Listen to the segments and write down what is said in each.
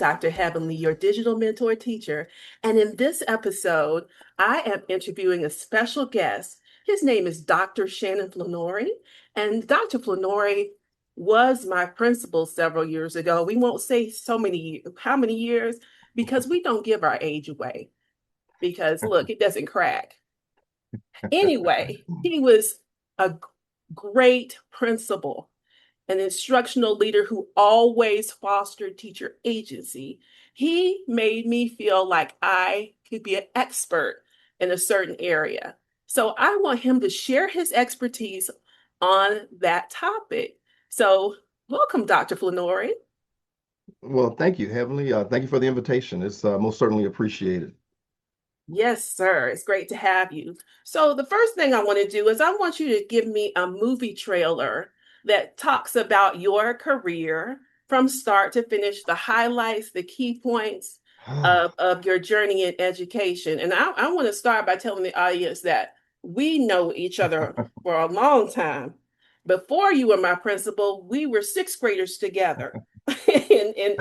Dr. Heavenly, your digital mentor teacher. And in this episode, I am interviewing a special guest. His name is Dr. Shannon Flounnory. And Dr. Flounnory was my principal several years ago. We won't say how many years, because we don't give our age away. Because look, it doesn't crack. Anyway, he was a great principal, an instructional leader who always fostered teacher agency. He made me feel like I could be an expert in a certain area. So I want him to share his expertise on that topic. So welcome, Dr. Flounnory. Well, thank you, Heavenly. Thank you for the invitation. It's most certainly appreciated. Yes, sir. It's great to have you. So, the first thing I want to do is I want you to give me a movie trailer that talks about your career from start to finish, the highlights, the key points of your journey in education. And I want to start by telling the audience that we know each other for a long time. Before you were my principal, we were sixth graders together in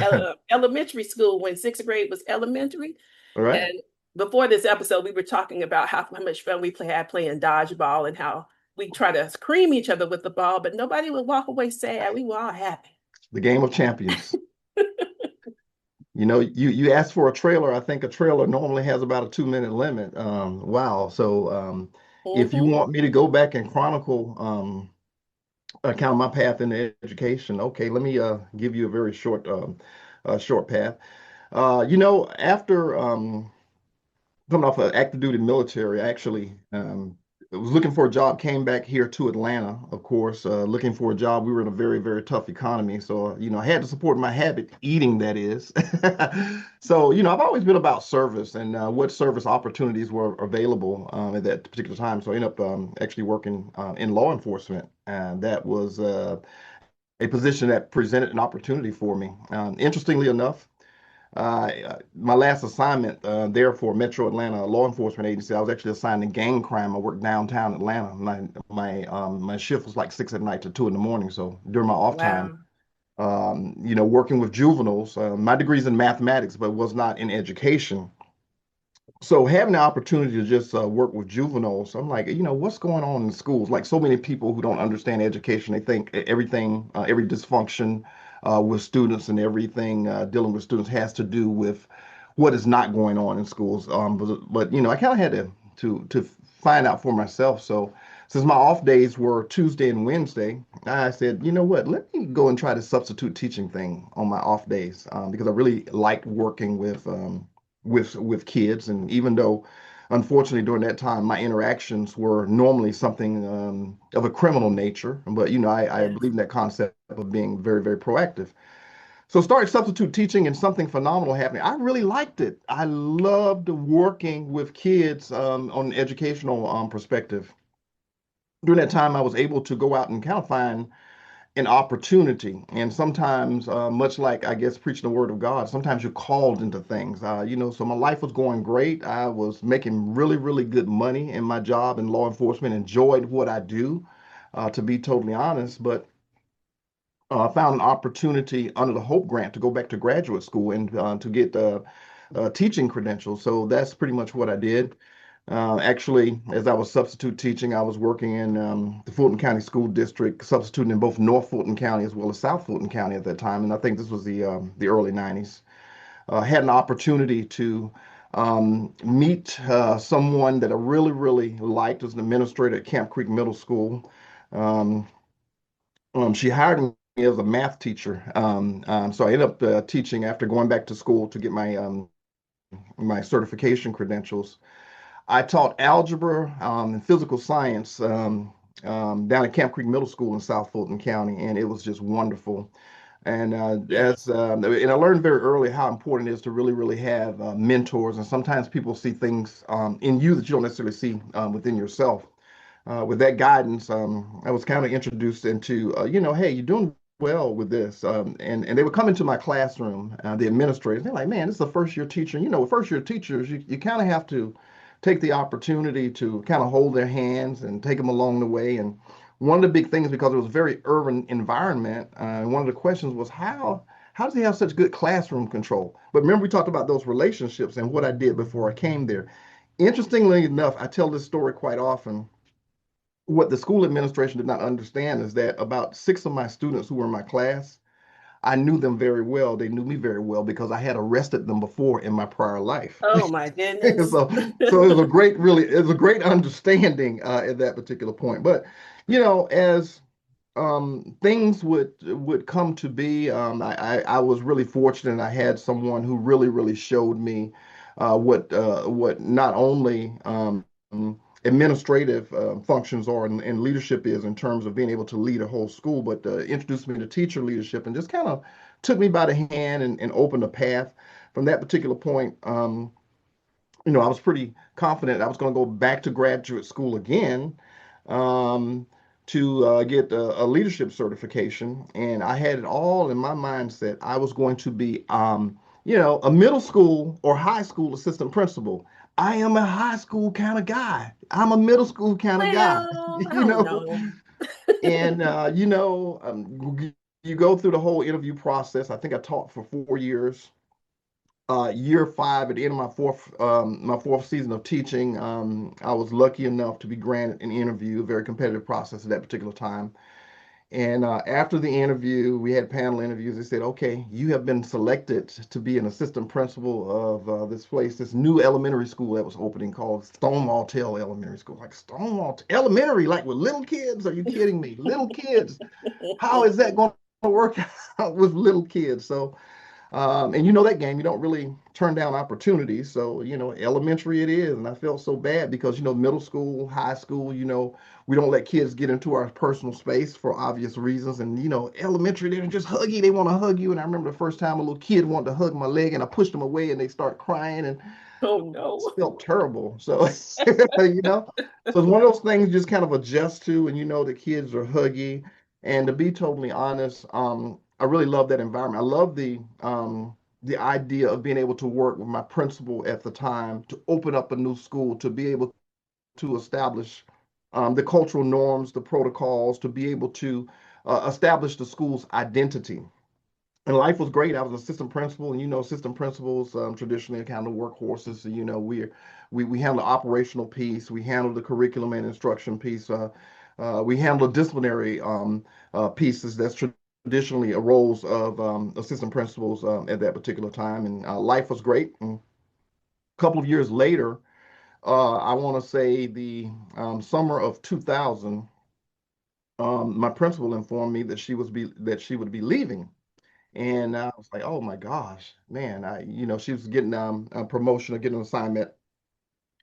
elementary school when sixth grade was elementary. All right. And before this episode, we were talking about how much fun had playing dodgeball and how we try to cream each other with the ball, but nobody would walk away sad. We were all happy. The game of champions. You asked for a trailer. I think a trailer normally has about a 2 minute limit. Wow. So if you Hmm. want me to go back and chronicle kind of my path into education, okay, let me give you a very short path. After coming off of active duty military, I actually was looking for a job, came back here to Atlanta, of course, looking for a job. We were in a very, very tough economy. So, I had to support my habit, eating, that is. So, I've always been about service and what service opportunities were available at that particular time. So I ended up actually working in law enforcement. And that was a position that presented an opportunity for me. Interestingly enough, my last assignment there for Metro Atlanta law enforcement agency, I was actually assigned to gang crime. I worked downtown Atlanta. My shift was like 6 at night to 2 in the morning. So during my off time, Wow. working with juveniles. My degree's in mathematics, but was not in education. So having the opportunity to just work with juveniles, I'm like, what's going on in schools? Like so many people who don't understand education, they think everything, every dysfunction with students and everything dealing with students has to do with what is not going on in schools. But I kind of had to find out for myself. So since my off days were Tuesday and Wednesday, I said, you know what? Let me go and try the substitute teaching thing on my off days because I really liked working with kids. And even though, unfortunately, during that time, my interactions were normally something of a criminal nature, but I Yes. believe in that concept of being very, very proactive. So started substitute teaching and something phenomenal happening. I really liked it. I loved working with kids on an educational perspective. During that time, I was able to go out and kind of find an opportunity. And sometimes, much like I guess preaching the word of God, sometimes you're called into things. So my life was going great. I was making really, really good money in my job in law enforcement, enjoyed what I do, to be totally honest. But I found an opportunity under the Hope Grant to go back to graduate school and to get teaching credentials. So that's pretty much what I did. Actually, as I was substitute teaching, I was working in the Fulton County School District, substituting in both North Fulton County as well as South Fulton County at that time. And I think this was the early 90s. Had an opportunity to meet someone that I really, really liked as an administrator at Camp Creek Middle School. Um, she hired me as a math teacher. So I ended up teaching after going back to school to get my certification credentials. I taught algebra and physical science down at Camp Creek Middle School in South Fulton County, and it was just wonderful. And Yes. and I learned very early how important it is to really, really have mentors. And sometimes people see things in you that you don't necessarily see within yourself. With that guidance, I was kind of introduced into, hey, you're doing well with this. And they would come into my classroom, the administrators, they're like, man, this is a first year teacher. With first year teachers, you kind of have to take the opportunity to kind of hold their hands and take them along the way. And one of the big things, because it was a very urban environment, one of the questions was, how how does he have such good classroom control? But remember, we talked about those relationships and what I did before I came there. Interestingly enough, I tell this story quite often. What the school administration did not understand is that about six of my students who were in my class, I knew them very well. They knew me very well because I had arrested them before in my prior life. Oh my goodness. so so it was a great, really, it was a great understanding at that particular point. But as things would come to be, I was really fortunate. I had someone who really showed me what not only administrative functions are and leadership is in terms of being able to lead a whole school, but introduced me to teacher leadership and just kind of took me by the hand and opened a path. From that particular point, I was pretty confident I was going to go back to graduate school again, um, to get a leadership certification. And I had it all in my mindset. I was going to be, a middle school or high school assistant principal. I am a high school kind of guy. I'm a middle school kind of guy, Well, I you don't know. know. And you go through the whole interview process. I think I taught for 4 years. Year five, at the end of my fourth season of teaching, I was lucky enough to be granted an interview, a very competitive process at that particular time. And after the interview, we had panel interviews. They said, "Okay, you have been selected to be an assistant principal of this place, this new elementary school that was opening called Stonewall Tail Elementary School." Like Stonewall Elementary, like with little kids? Are you kidding me? Little kids? How is that going to work out with little kids? So and that game, you don't really turn down opportunities. So, elementary it is. And I felt so bad because, middle school, high school, we don't let kids get into our personal space for obvious reasons. And, elementary, they're just huggy. They want to hug you. And I remember the first time a little kid wanted to hug my leg and I pushed them away and they start crying. And Oh no. felt terrible. So, so it's one of those things you just kind of adjust to, and the kids are huggy. And to be totally honest, I really love that environment. I love the idea of being able to work with my principal at the time to open up a new school, to be able to establish the cultural norms, the protocols, to be able to establish the school's identity. And life was great. I was assistant principal, and assistant principals traditionally are kind of workhorses. So, we handle the operational piece, we handle the curriculum and instruction piece, we handle the disciplinary pieces. That's traditionally a roles of assistant principals at that particular time. And life was great. And a couple of years later, I want to say the summer of 2000, my principal informed me that she would be leaving. And I was like, oh my gosh, man, she was getting a promotion or getting an assignment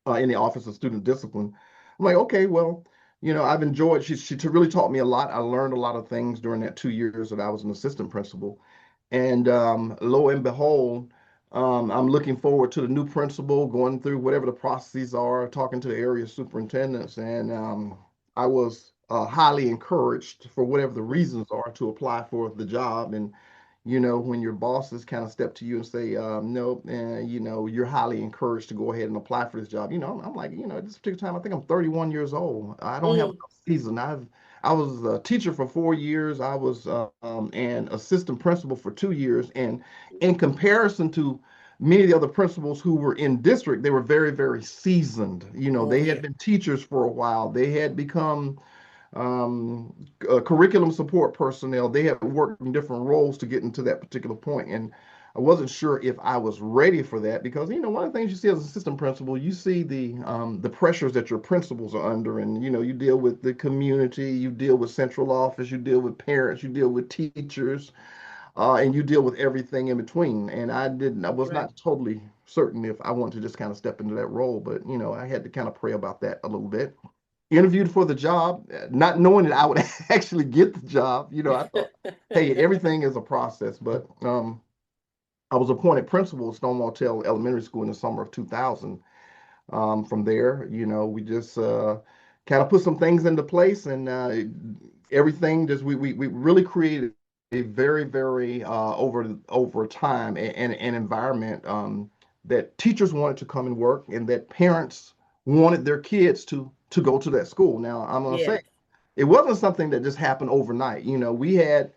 in the Office of Student Discipline. I'm like, okay, well, I've enjoyed, she really taught me a lot. I learned a lot of things during that 2 years that I was an assistant principal. And lo and behold, I'm looking forward to the new principal, going through whatever the processes are, talking to the area superintendents. And I was highly encouraged for whatever the reasons are to apply for the job. And when your bosses kind of step to you and say, no, you're highly encouraged to go ahead and apply for this job. I'm like, at this particular time, I think I'm 31 years old. I don't have Mm, enough season. I was a teacher for 4 years. I was an assistant principal for 2 years. And in comparison to many of the other principals who were in district, they were very, very seasoned. oh They yeah. had been teachers for a while. They had become curriculum support personnel. They had worked in different roles to get into that particular point. And I wasn't sure if I was ready for that because, one of the things you see as an assistant principal, you see the pressures that your principals are under. And, you deal with the community, you deal with central office, you deal with parents, you deal with teachers, and you deal with everything in between. And I was Right. not totally certain if I wanted to just kind of step into that role, but, I had to kind of pray about that a little bit. Interviewed for the job, not knowing that I would actually get the job. I thought, hey, everything is a process. But I was appointed principal at Stonewall Tail Elementary School in the summer of 2000. From there, we just kind of put some things into place, and everything just we really created a very, very over time and an environment that teachers wanted to come and work, and that parents wanted their kids to go to that school. Now, I'm gonna say Yes. it wasn't something that just happened overnight. We had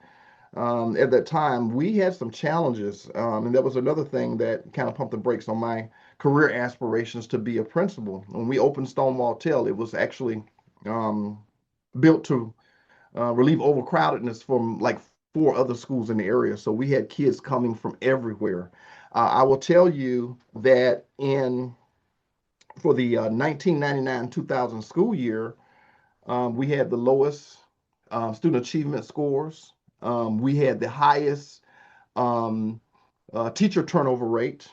At that time, we had some challenges, and that was another thing that kind of pumped the brakes on my career aspirations to be a principal. When we opened Stonewall Tell, it was actually um, built to relieve overcrowdedness from like four other schools in the area. So we had kids coming from everywhere. I will tell you that in for the 1999-2000 school year, we had the lowest student achievement scores. We had the highest um, teacher turnover rate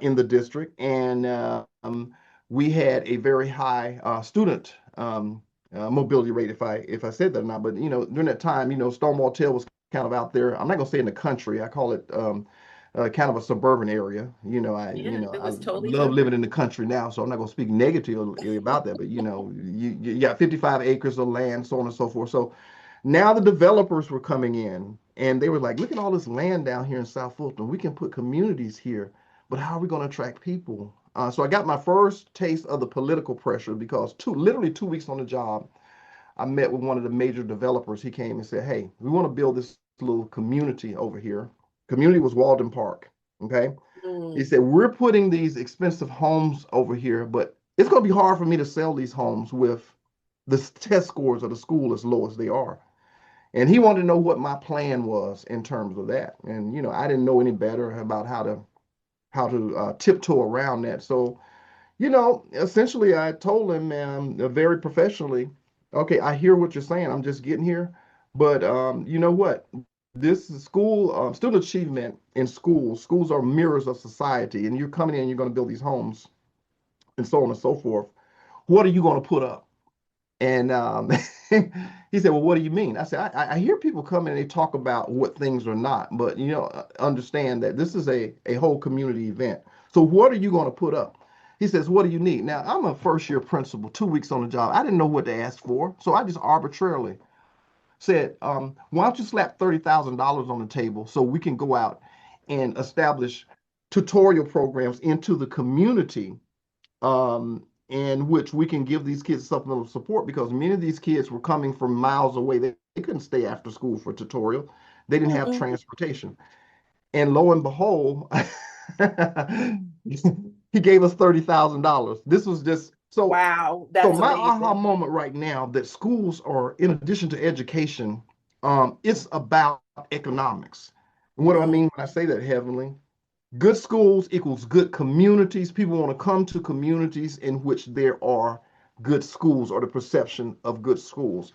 in the district, and we had a very high student mobility rate, if I said that or not. But during that time, Stonewall Tail was kind of out there. I'm not gonna say in the country. I call it kind of a suburban area. Yeah, it I was totally love living different. in the country now, so I'm not gonna speak negatively about that. But you got 55 acres of land, so on and so forth. So now the developers were coming in and they were like, look at all this land down here in South Fulton. We can put communities here, but how are we going to attract people? So I got my first taste of the political pressure because literally 2 weeks on the job, I met with one of the major developers. He came and said, hey, we want to build this little community over here. Community was Walden Park. Okay. He Mm, said, we're putting these expensive homes over here, but it's going to be hard for me to sell these homes with the test scores of the school as low as they are. And he wanted to know what my plan was in terms of that. And I didn't know any better about how to tiptoe around that. So essentially, I told him, very professionally, okay, I hear what you're saying. I'm just getting here, but you know what? This is school student achievement in schools. Schools are mirrors of society, and you're coming in, you're going to build these homes, and so on and so forth. What are you going to put up? And he said, well, what do you mean? I said, I hear people come in and they talk about what things are not, but understand that this is a whole community event. So what are you going to put up? He says, what do you need? Now, I'm a first year principal, 2 weeks on the job. I didn't know what to ask for. So I just arbitrarily said, why don't you slap $30,000 on the table so we can go out and establish tutorial programs into the community in which we can give these kids supplemental support because many of these kids were coming from miles away. They couldn't stay after school for tutorial. They didn't have mm-mm. transportation. And lo and behold, he gave us $30,000. This was just so. Wow, So that's my aha amazing. moment right now that schools are, in addition to education, it's about economics. And what do I Mm, mean when I say that, Heavenly? Good schools equals good communities. People want to come to communities in which there are good schools or the perception of good schools.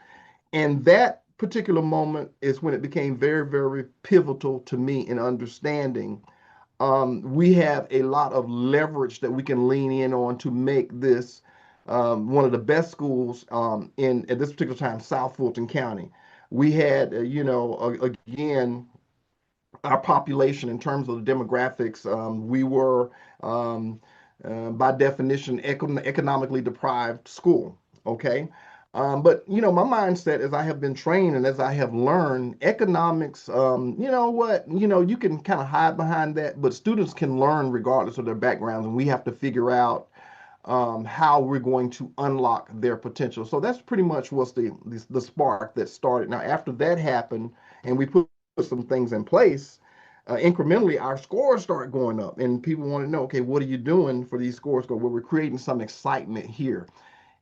And that particular moment is when it became very, very pivotal to me in understanding we have a lot of leverage that we can lean in on to make this one of the best schools in at this particular time, South Fulton County. We had, again, our population in terms of the demographics, we were by definition economically deprived school. Okay. But my mindset as I have been trained and as I have learned economics, you can kind of hide behind that, but students can learn regardless of their backgrounds, and we have to figure out how we're going to unlock their potential. So that's pretty much what's the spark that started. Now, after that happened, and we put some things in place, incrementally, our scores start going up, and people want to know, okay, what are you doing for these scores? Go, well, we're creating some excitement here.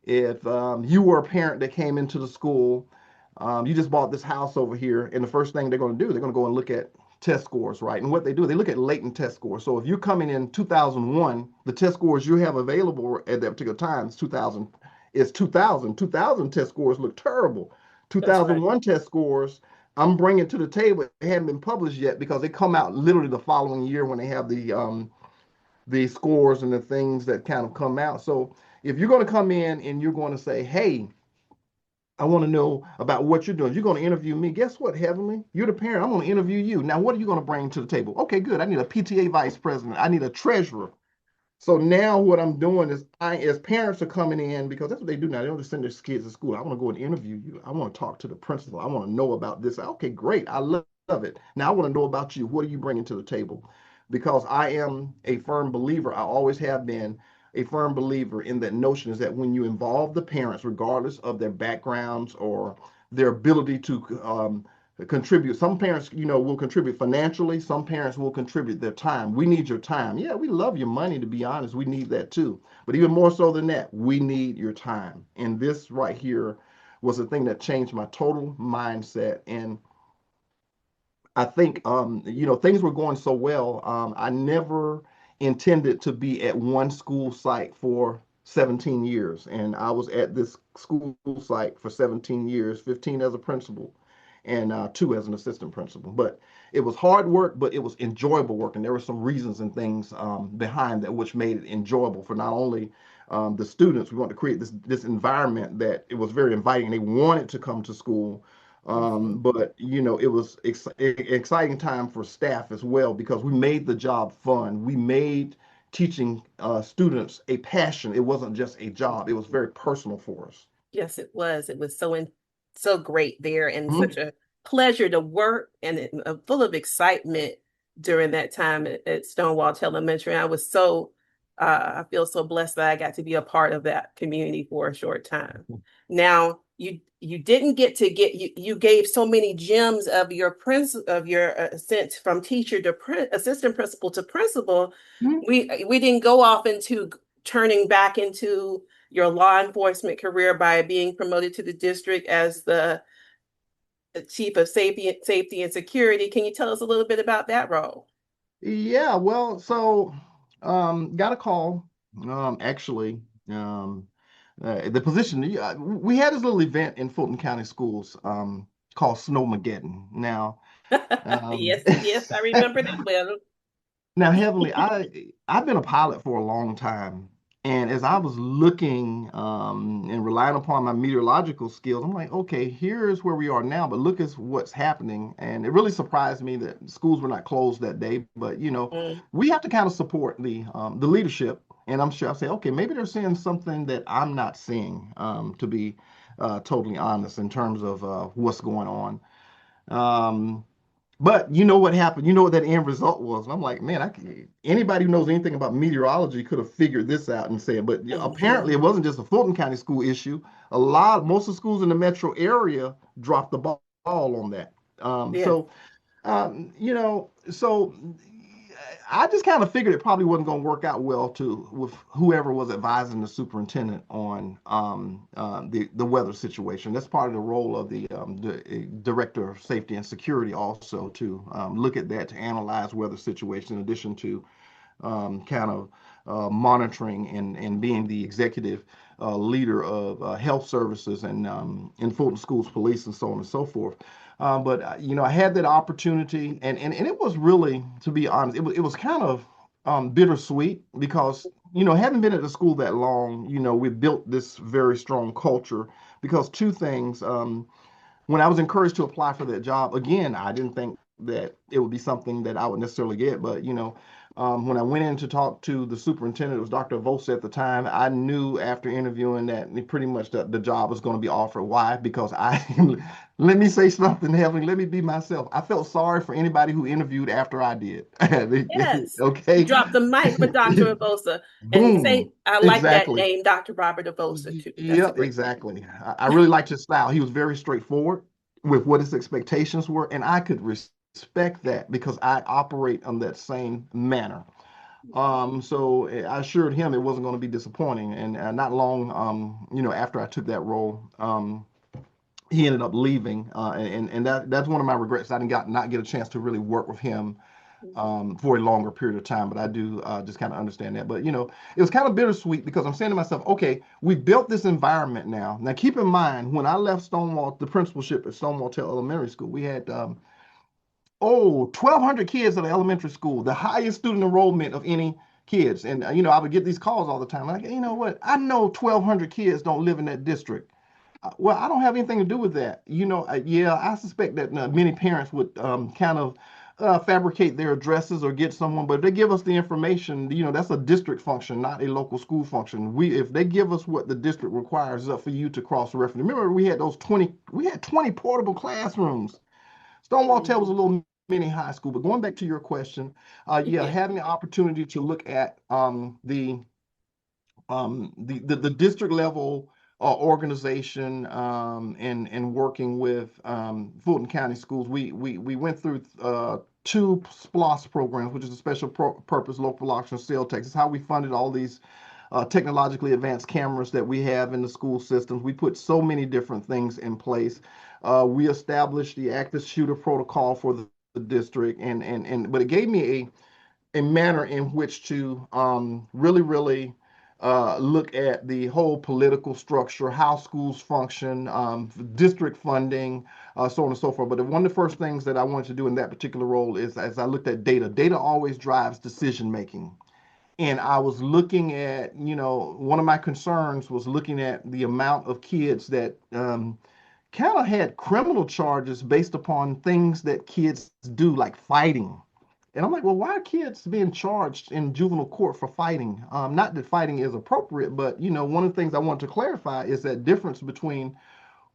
If you were a parent that came into the school, you just bought this house over here, and the first thing they're going to do, they're going to go and look at test scores, right? And what they do, they look at latent test scores. So if you're coming in 2001, the test scores you have available at that particular time is 2000. It's 2000. 2000 test scores look terrible. that's right. 2001 test scores, I'm bringing to the table. They haven't been published yet because they come out literally the following year when they have the scores and the things that kind of come out. So if you're going to come in and you're going to say, hey, I want to know about what you're doing. You're going to interview me. Guess what, Heavenly? You're the parent. I'm going to interview you. Now, what are you going to bring to the table? Okay, good. I need a PTA vice president. I need a treasurer. So now what I'm doing is as parents are coming in, because that's what they do now. They don't just send their kids to school. I want to go and interview you. I want to talk to the principal. I want to know about this. Okay, great. I love it. Now I want to know about you. What are you bringing to the table? Because I am a firm believer. I always have been a firm believer in that notion is that when you involve the parents, regardless of their backgrounds or their ability to contribute. Some parents, will contribute financially. Some parents will contribute their time. We need your time. Yeah, we love your money, to be honest. We need that too. But even more so than that, we need your time. And this right here was the thing that changed my total mindset. And I think, things were going so well. I never intended to be at one school site for 17 years. And I was at this school site for 17 years, 15 as a principal and two as an assistant principal. But it was hard work, but it was enjoyable work. And there were some reasons and things behind that which made it enjoyable for not only the students. We want to create this environment that it was very inviting. They wanted to come to school, Mhm. but it was exciting time for staff as well because we made the job fun. We made teaching students a passion. It wasn't just a job. It was very personal for us. Yes, it was. It was so great there and such Mhm. a pleasure to work and full of excitement during that time at Stonewall Elementary. I was I feel so blessed that I got to be a part of that community for a short time. Now, you didn't you gave so many gems of your ascent from teacher to assistant principal to principal. Mhm. We didn't go off into turning back into your law enforcement career by being promoted to the district as the chief of safety and security. Can you tell us a little bit about that role? Yeah, well, so got a call. Actually, um, the position we had this little event in Fulton County Schools called Snowmageddon. Now, um, Yes, yes, I remember that well. now, Heavenly, I've been a pilot for a long time, and as I was looking and relying upon my meteorological skills, I'm like, okay, here's where we are now, but look at what's happening, and it really surprised me that schools were not closed that day. But Mm, we have to kind of support the leadership, and I'm sure I'll say, okay, maybe they're seeing something that I'm not seeing, to be totally honest in terms of what's going on. Um, but you know what happened? You know what that end result was. And I'm like, man, anybody who knows anything about meteorology could have figured this out and said, but apparently mhm. it wasn't just a Fulton County school issue. Most of the schools in the metro area dropped the ball on that. Um, Yes. so so I just kind of figured it probably wasn't going to work out well to with whoever was advising the superintendent on the weather situation. That's part of the role of the director of safety and security also to look at that to analyze weather situation in addition to kind of monitoring and being the executive leader of health services and in Fulton Schools Police and so on and so forth. But I had that opportunity, and it was really, to be honest, it was kind of bittersweet because having been at the school that long, we built this very strong culture because two things. When I was encouraged to apply for that job, again, I didn't think that it would be something that I would necessarily get. But when I went in to talk to the superintendent, it was Dr. Vos at the time. I knew after interviewing that pretty much the job was going to be offered. Why? Because let me say something, Heavenly. Let me be myself. I felt sorry for anybody who interviewed after I did. Yes. You Okay. dropped the mic for Dr. Avosa and Boom. I like that Exactly. name, Dr. Robert Avosa, too. That's a Yep, great name. exactly. I really liked his style. He was very straightforward with what his expectations were, and I could respect that because I operate on that same manner. So I assured him it wasn't going to be disappointing, and not long, after I took that role, he ended up leaving, and that's one of my regrets. I didn't not get a chance to really work with him for a longer period of time. But I do just kind of understand that. But it was kind of bittersweet because I'm saying to myself, okay, we built this environment now. Now keep in mind, when I left Stonewall, the principalship at Stonewall Elementary School, we had 1,200 kids at the elementary school, the highest student enrollment of any kids. And I would get these calls all the time. Like, you know what? I know 1,200 kids don't live in that district. Well, I don't have anything to do with that. Yeah, I suspect that many parents would kind of fabricate their addresses or get someone, but if they give us the information, that's a district function, not a local school function. If they give us what the district requires, it's up for you to cross-reference. Remember, we had 20 portable classrooms. Stonewall Tell was a Mhm. little mini high school, but going back to your question, yeah, Yeah. having the opportunity to look at the district level organization and working with Fulton County Schools. We went through two SPLOS programs, which is a special purpose local option sale tax. It's how we funded all these technologically advanced cameras that we have in the school systems. We put so many different things in place. We established the active shooter protocol for the district, and but it gave me a manner in which to really look at the whole political structure, how schools function, district funding, so on and so forth. But one of the first things that I wanted to do in that particular role is, as I looked at data, data always drives decision making. And I was looking at, one of my concerns was looking at the amount of kids that kind of had criminal charges based upon things that kids do, like fighting. And I'm like, well, why are kids being charged in juvenile court for fighting? Not that fighting is appropriate, but one of the things I want to clarify is that difference between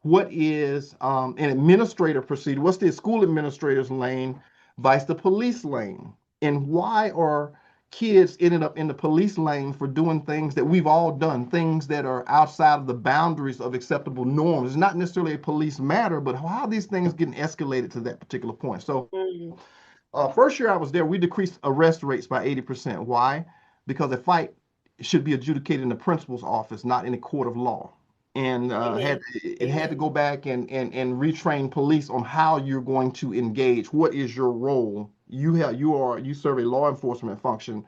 what is an administrative procedure, what's the school administrator's lane, vice the police lane, and why are kids ended up in the police lane for doing things that we've all done, things that are outside of the boundaries of acceptable norms. It's not necessarily a police matter, but how are these things getting escalated to that particular point? So Mm. first year I was there, we decreased arrest rates by 80%. Why? Because a fight should be adjudicated in the principal's office, not in a court of law. And Amen. it had to Amen. go back and retrain police on how you're going to engage. What is your role? You serve a law enforcement function.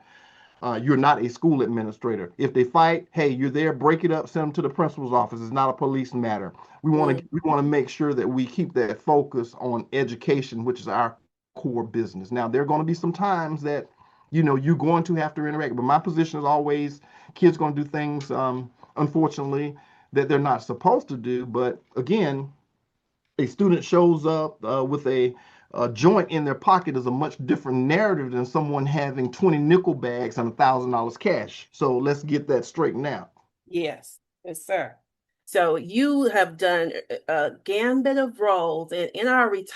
You're not a school administrator. If they fight, hey, you're there. Break it up. Send them to the principal's office. It's not a police matter. Mm. We want to make sure that we keep that focus on education, which is our core business. Now, there are going to be some times that you're going to have to interact, but my position is always kids going to do things, unfortunately, that they're not supposed to do. But again, a student shows up with a joint in their pocket is a much different narrative than someone having 20 nickel bags and $1,000 cash. So let's get that straightened out. Yes. Yes, sir. So you have done a gambit of roles, and in our we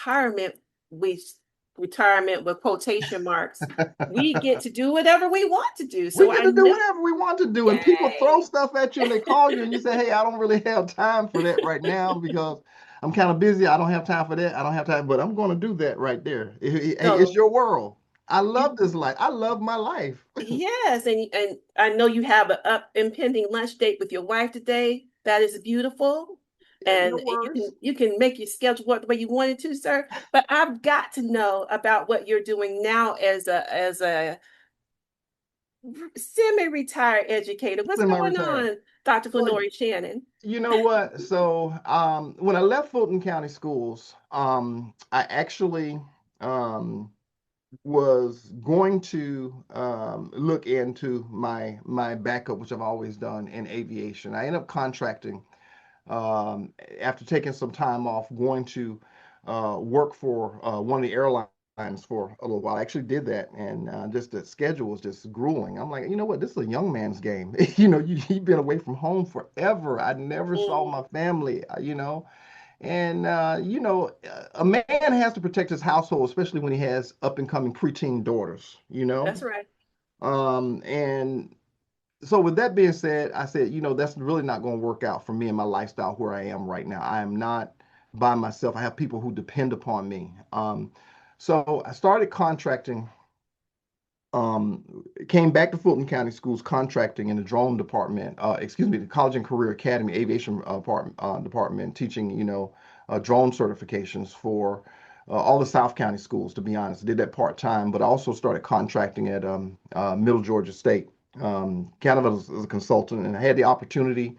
retirement with quotation marks, we get to do whatever we want to do. We So get I to do know, whatever we want to do, and people throw yay. stuff at you and they call you and you say, hey, I don't really have time for that right now because I'm kind of busy. I don't have time for that. I don't have time, but I'm going to do that right there. Hey, it's So your world. I love you this life. I love my life. yes, and I know you have an up impending lunch date with your wife today. That is beautiful. Yeah, no And worries. you can make your schedule work the way you want it to, sir. But I've got to know about what you're doing now as a semi-retired educator. What's going Semi-retired. on, Dr. Well, Flournoy Shannon? you know what? So, when I left Fulton County Schools, I actually um, was going to look into my backup, which I've always done in aviation. I ended up contracting after taking some time off, going to work for one of the airlines for a little while. I actually did that, and just the schedule was just grueling. I'm like, you know what? This is a young man's game. You've been away from home forever. I never saw Mm, my family. And a man has to protect his household, especially when he has up and coming preteen daughters. that's right. And so with that being said, I said, that's really not going to work out for me and my lifestyle where I am right now. I am not by myself. I have people who depend upon me. So I started contracting, came back to Fulton County Schools contracting in the drone department, excuse me, the College and Career Academy aviation department, teaching, drone certifications for all the South County schools, to be honest. I did that part time, but I also started contracting at Middle Georgia State, kind of as a consultant, and I had the opportunity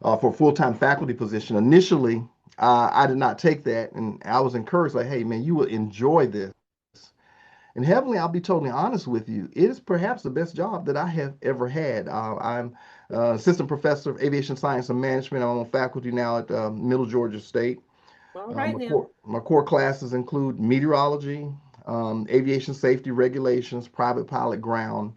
for a full-time faculty position. Initially, I did not take that, and I was encouraged, like, hey, man, you will enjoy this. And heavenly, I'll be totally honest with you, it is perhaps the best job that I have ever had. I'm assistant professor of aviation science and management. I'm on faculty now at Middle Georgia State. All right now. My core classes include meteorology, aviation safety regulations, private pilot ground.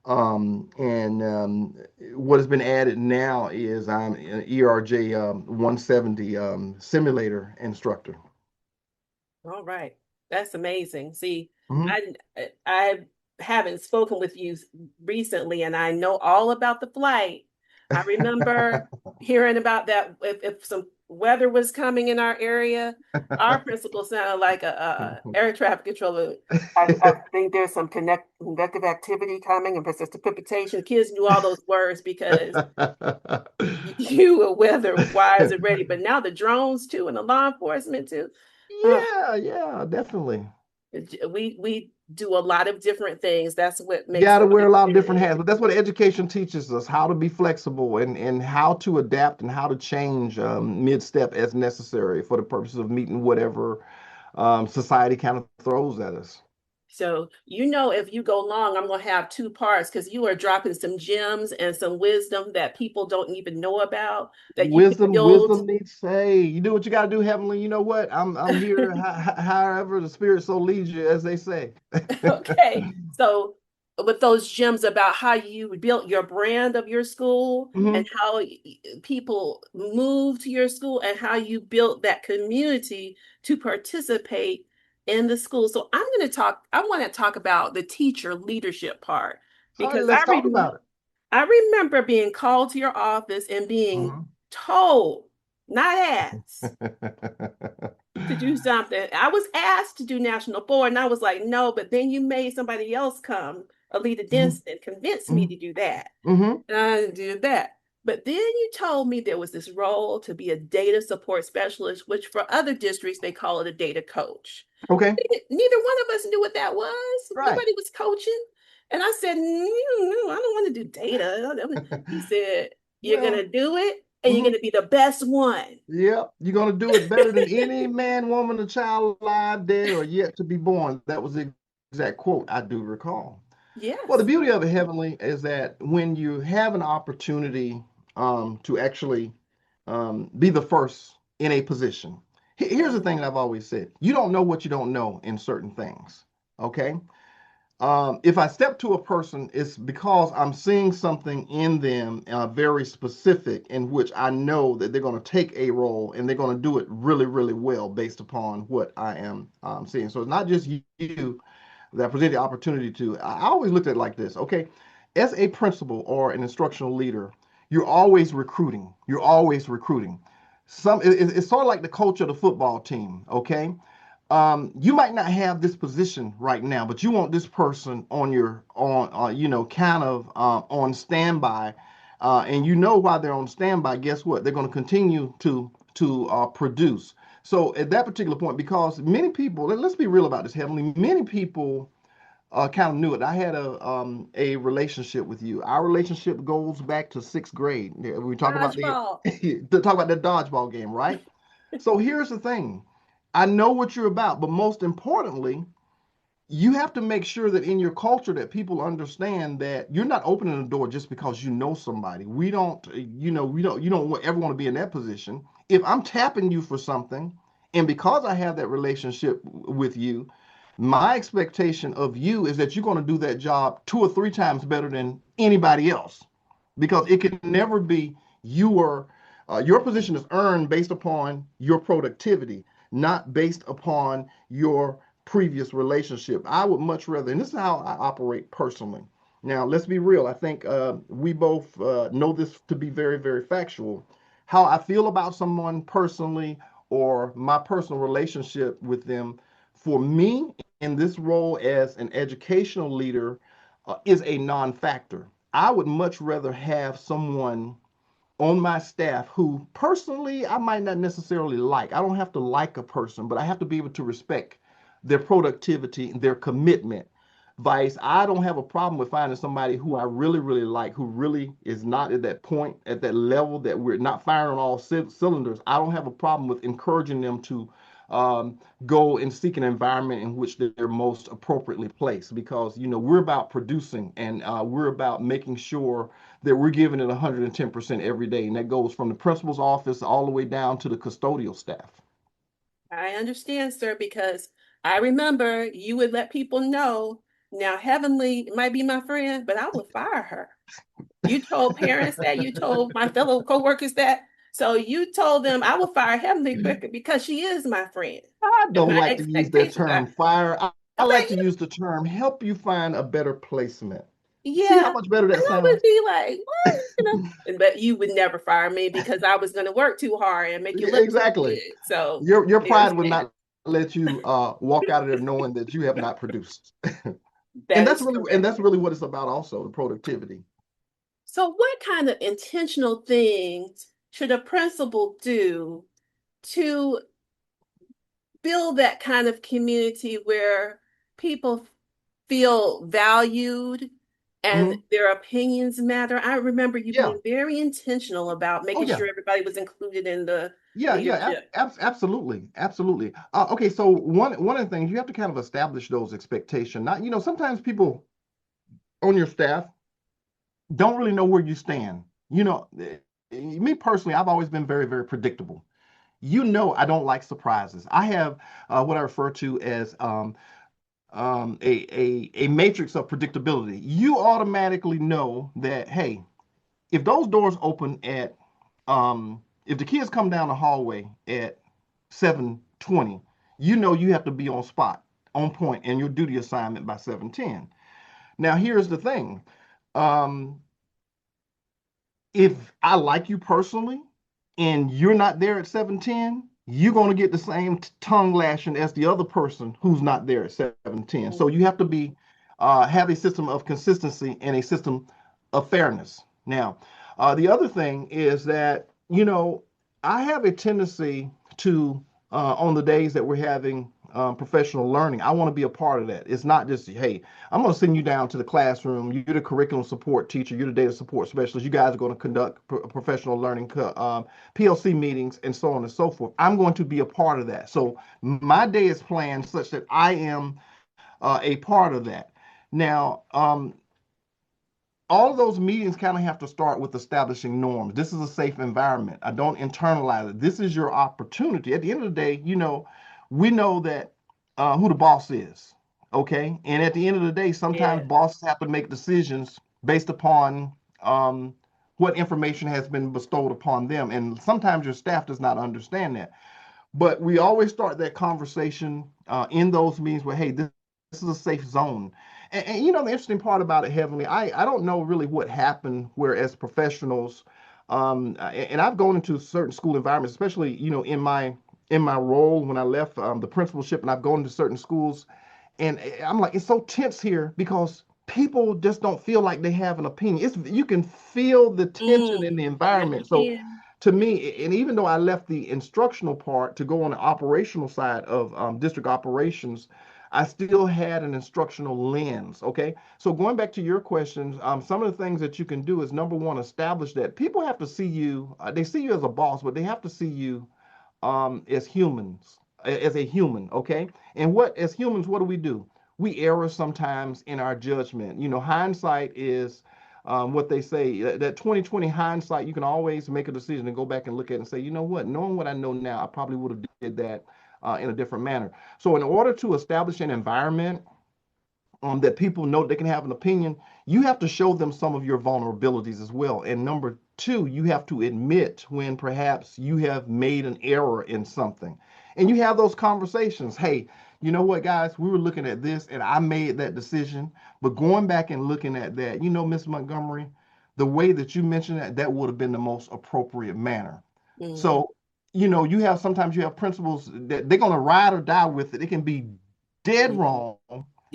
And what has been added now is I'm an ERJ 170 simulator instructor. All right. That's amazing. See, Mhm. I haven't spoken with you recently, and I know all about the flight. I remember hearing about that if some weather was coming in our area, our principal sounded like a air traffic controller. I think there's some convective activity coming and persistent precipitation. Kids knew all those words because you were weather wise and ready. But now the drones too and the law enforcement too. Uh, Yeah, yeah, definitely. we do a lot of different things. That's what makes Got to wear somebody a lot of different good. hats, but that's what education teaches us: how to be flexible and how to adapt and how to change mid-step as necessary for the purposes of meeting whatever society kind of throws at us. So, if you go long, I'm going to have two parts because you are dropping some gems and some wisdom that people don't even know about that you can Wisdom, build. wisdom needs say. You do what you got to do, Heavenly. You know what? I'm here, however the spirit so leads you, as they say. Okay. So, with those gems about how you built your brand of your school Hmm. and how people moved to your school and how you built that community to participate in the school. So, I want to talk about the teacher leadership part All right, because let's talk about it. I remember being called to your office and being Mhm. told, not asked, to do something. I was asked to do national board, and I was like, no, but then you made somebody else come, Alita Mhm. Denson, convinced me Mhm. to do that. Mhm. And I did that. But then you told me there was this role to be a data support specialist, which for other districts, they call it a data coach. Okay. Neither one of us knew what that was. Right. Nobody was coaching. And I said, no, I don't want to do data. He said, you're going Well, to do it and you're going mhm. to be the best one. Yep, you're gonna do it better than any man, woman, or child alive, dead, or yet to be born. That was the exact quote I do recall. Well, the Yes. beauty of it, Heavenly, is that when you have an opportunity to actually be the first in a position, here's the thing that I've always said: you don't know what you don't know in certain things. Okay, if I step to a person, it's because I'm seeing something in them very specific in which I know that they're going to take a role and they're going to do it really, really well based upon what I am seeing. So it's not just you that present the opportunity to. I always looked at it like this. Okay, as a principal or an instructional leader, you're always recruiting. You're always recruiting. It's sort of like the coach of the football team. Okay, you might not have this position right now, but you want this person on your on kind of on standby, and you know why they're on standby. Guess what? They're going to continue to produce. So at that particular point, because many people, let's be real about this, Heavenly, many people kind of knew it. I had a relationship with you. Our relationship goes back to sixth grade. Yeah, we talk about the Dodgeball. talk about the dodgeball game, right? So here's the thing. I know what you're about, but most importantly, you have to make sure that in your culture that people understand that you're not opening the door just because you know somebody. We don't, you don't ever want to be in that position. If I'm tapping you for something, and because I have that relationship with you, my expectation of you is that you're going to do that job two or three times better than anybody else, because it can never be your position is earned based upon your productivity, not based upon your previous relationship. I would much rather, and this is how I operate personally. Now, let's be real. I think we both know this to be very, very factual. How I feel about someone personally or my personal relationship with them, for me, in this role as an educational leader, is a non factor. I would much rather have someone on my staff who personally I might not necessarily like. I don't have to like a person, but I have to be able to respect their productivity and their commitment. Vice, I don't have a problem with finding somebody who I really, really like, who really is not at that point, at that level that we're not firing on all cylinders. I don't have a problem with encouraging them to go and seek an environment in which they're most appropriately placed, because we're about producing and we're about making sure that we're giving it 110% every day, and that goes from the principal's office all the way down to the custodial staff. I understand, sir, because I remember you would let people know. Now, Heavenly might be my friend, but I will fire her. You told parents that, you told my fellow coworkers that. So you told them I will fire Heavenly quicker because she is my friend. I And don't my like to use that expectations are, term fire. I like thank to you. use the term help you find a better placement. See Yeah. how much better And that I would sounds? be like, what? But you would never fire me because I was going to work too hard and make you look too Exactly. good. So Your there's pride would that. not let you walk out of there knowing that you have not produced. That is And correct. that's really what it's about also, the productivity. So what kind of intentional things should a principal do to build that kind of community where people feel valued and Hmm. their opinions matter? I remember you Yeah. being very intentional about Oh making yeah. sure everybody was included in the Yeah, yeah, leadership. absolutely, absolutely. Okay, so one of the things you have to kind of establish those expectations. Not, sometimes people on your staff don't really know where you stand. Me personally, I've always been very, very predictable. I don't like surprises. I have what I refer to as a matrix of predictability. You automatically know that, hey, if those doors open at if the kids come down the hallway at 7:20, you have to be on spot, on point, and you'll do the assignment by 7:10. Now here's the thing. Um, if I like you personally and you're not there at 7:10, you're going to get the same tongue lashing as the other person who's not there at 7:10. So you have to be have a system of consistency and a system of fairness. Now, the other thing is that, I have a tendency to, on the days that we're having professional learning, I want to be a part of that. It's not just, hey, I'm going to send you down to the classroom. You're the curriculum support teacher. You're the data support specialist. You guys are going to conduct professional learning PLC meetings and so on and so forth. I'm going to be a part of that. So my day is planned such that I am a part of that. Now, all of those meetings kind of have to start with establishing norms. This is a safe environment. I don't internalize it. This is your opportunity. At the end of the day, we know that who the boss is. Okay. And at the end of the day, sometimes Yeah. bosses have to make decisions based upon um, what information has been bestowed upon them. And sometimes your staff does not understand that. But we always start that conversation in those meetings where, hey, this is a safe zone. And the interesting part about it, Heavenly, I don't know really what happened where as professionals, and I've gone into certain school environments, especially, in my role when I left the principalship, and I've gone into certain schools, and I'm like, it's so tense here because people just don't feel like they have an opinion. You can feel the tension in the Yes, you environment. So can. to me, and even though I left the instructional part to go on the operational side of district operations, I still had an instructional lens. Okay. So going back to your questions, some of the things that you can do is number one, establish that people have to see you, they see you as a boss, but they have to see you as humans, as a human, okay? And as humans, what do? We err sometimes in our judgment. Hindsight is what they say, that 2020 hindsight, you can always make a decision and go back and look at it and say, you know what, knowing what I know now, I probably would have did that in a different manner. So in order to establish an environment that people know they can have an opinion, you have to show them some of your vulnerabilities as well. And number two, you have to admit when perhaps you have made an error in something. And you have those conversations. Hey, you know what, guys, we were looking at this and I made that decision. But going back and looking at that, Miss Montgomery, the way that you mentioned that would have been the most appropriate manner. Mm, So, sometimes you have principles that they're going to ride or die with it. It can be dead mhm. wrong,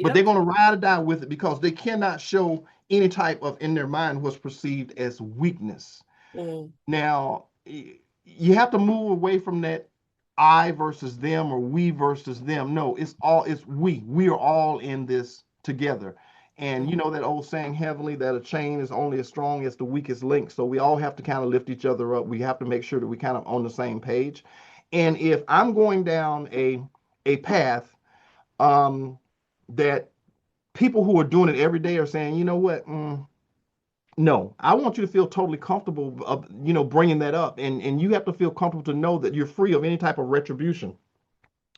but they're Yep. going to ride or die with it because they cannot show any type of, in their mind, what's perceived as weakness. Mm, Now, you have to move away from that I versus them or we versus them. No, it's we. We are all in this together. And you mm, know that old saying, heavenly, that a chain is only as strong as the weakest link. So we all have to kind of lift each other up. We have to make sure that we kind of on the same page. And if I'm going down a path that people who are doing it every day are saying, you know what? No, I want you to feel totally comfortable, bringing that up, and you have to feel comfortable to know that you're free of any type of retribution.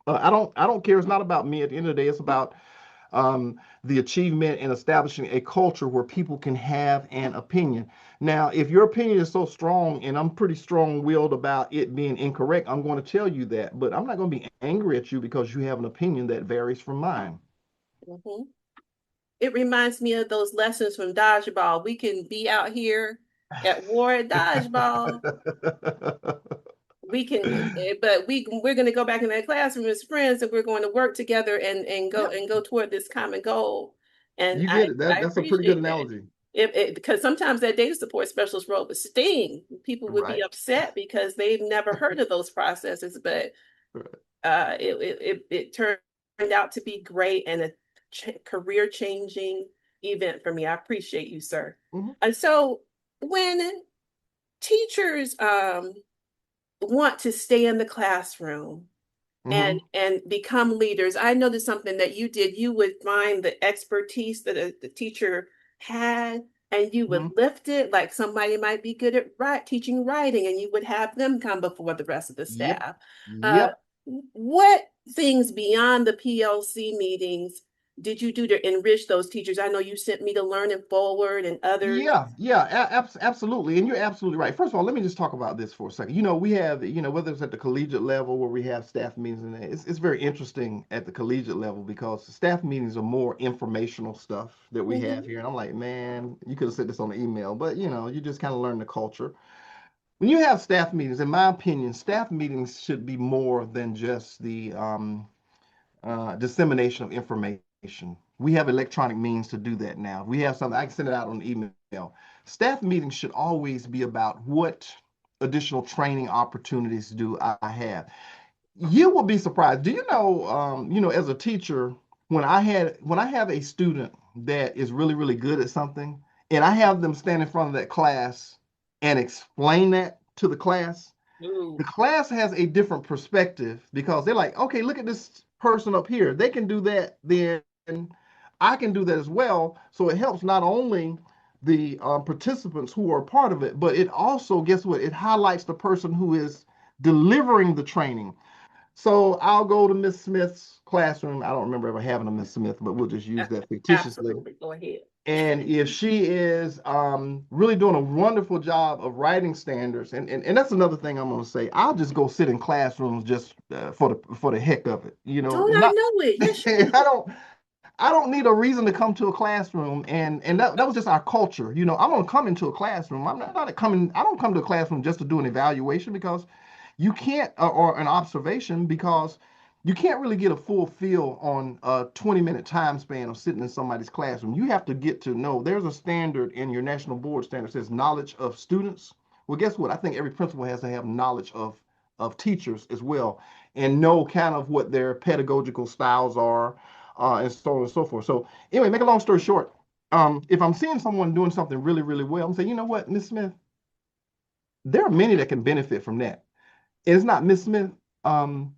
I don't care. It's not about me. At the end of the day, it's about the achievement and establishing a culture where people can have an opinion. Now, if your opinion is so strong, and I'm pretty strong-willed about it being incorrect, I'm going to tell you that, but I'm not going to be angry at you because you have an opinion that varies from mine. mhm. it reminds me of those lessons from dodgeball. We can be out here at war at dodgeball. We can, but we're going to go back in that classroom as friends, and we're going to work together Yep, and go toward this common goal. And you did it. I That's a pretty good appreciate that. analogy. Because sometimes that data support specialist role would sting. People would be Right. upset because they've never heard of those processes, but Right. it turned out to be great and a career changing event for me. I appreciate you, sir. Mhm. And so when teachers want to stay in the classroom Mhm. and become leaders, I know there's something that you did. You would find the expertise that the teacher had, and you would Mhm. lift it. Like somebody might be good at teaching writing, and you would have them come before the rest of the Yep. staff. Uh, Yep. what things beyond the PLC meetings did you do to enrich those teachers? I know you sent me to Learning Forward and others. Yeah, yeah, absolutely. And you're absolutely right. First of all, let me just talk about this for a second. We have, whether it's at the collegiate level where we have staff meetings, and it's very interesting at the collegiate level because staff meetings are more informational stuff that we have Mhm. here. And I'm like, man, you could have said this on the email, but you just kind of learn the culture. When you have staff meetings, in my opinion, staff meetings should be more than just the dissemination of information. We have electronic means to do that now. We have something, I can send it out on email. Staff meetings should always be about what additional training opportunities do I have. You will be surprised. Do as a teacher, when I have a student that is really, really good at something, and I have them stand in front of that class and explain that to the Ooh. class has a different perspective because they're like, okay, look at this person up here. They can do that, then I can do that as well. So it helps not only the participants who are part of it, but it also, guess what? It highlights the person who is delivering the training. So I'll go to Miss Smith's classroom. I don't remember ever having a Miss Smith, but we'll just use that fictitiously. Absolutely. Go ahead. And if she is really doing a wonderful job of writing standards, and that's another thing I'm going to say, I'll just go sit in classrooms just for the heck of it. Don't I Not know it? Yes, you I do. don't need a reason to come to a classroom, and that was just our culture. I'm going to come into a classroom. I'm not coming. I don't come to a classroom just to do an evaluation because you can't, or an observation because you can't really get a full feel on a 20-minute time span of sitting in somebody's classroom. You have to get to know there's a standard in your national board standard that says knowledge of students. Well, guess what? I think every principal has to have knowledge of teachers as well and know kind of what their pedagogical styles are, and so on and so forth. So anyway, make a long story short, if I'm seeing someone doing something really, really well, I'm saying, you know what, Miss Smith, there are many that can benefit from that. And it's not Miss Smith. Um,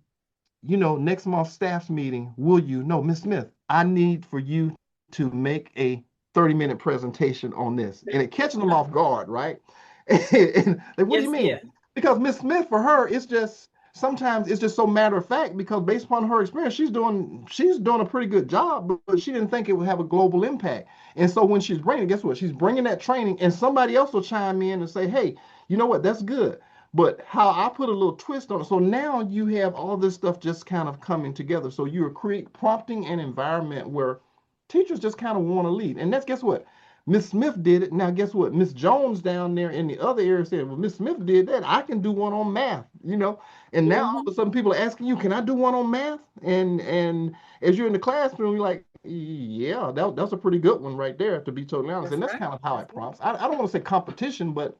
next month's staff's meeting, will you? No, Miss Smith, I need for you to make a 30-minute presentation on this. And it catches them off guard, right? And like, what do you Yes, mean? yeah. Because Miss Smith, for her, it's just sometimes it's just so matter of fact because based upon her experience, she's doing a pretty good job, but she didn't think it would have a global impact. And so when she's bringing, guess what? She's bringing that training, and somebody else will chime in and say, "Hey, you know what? That's good." But how I put a little twist on it. So now you have all this stuff just kind of coming together. So you're prompting an environment where teachers just kind of want to lead. And that's, guess what? Miss Smith did it. Now, guess what? Miss Jones down there in the other area said, well, Miss Smith did that. I can do one on math. And now all of a Hmm. sudden people are asking you, can I do one on math? And as you're in the classroom, you're like, yeah, that's a pretty good one right there, to be totally honest. That's And that's right. kind of how That's it right. prompts. I don't want to say competition, but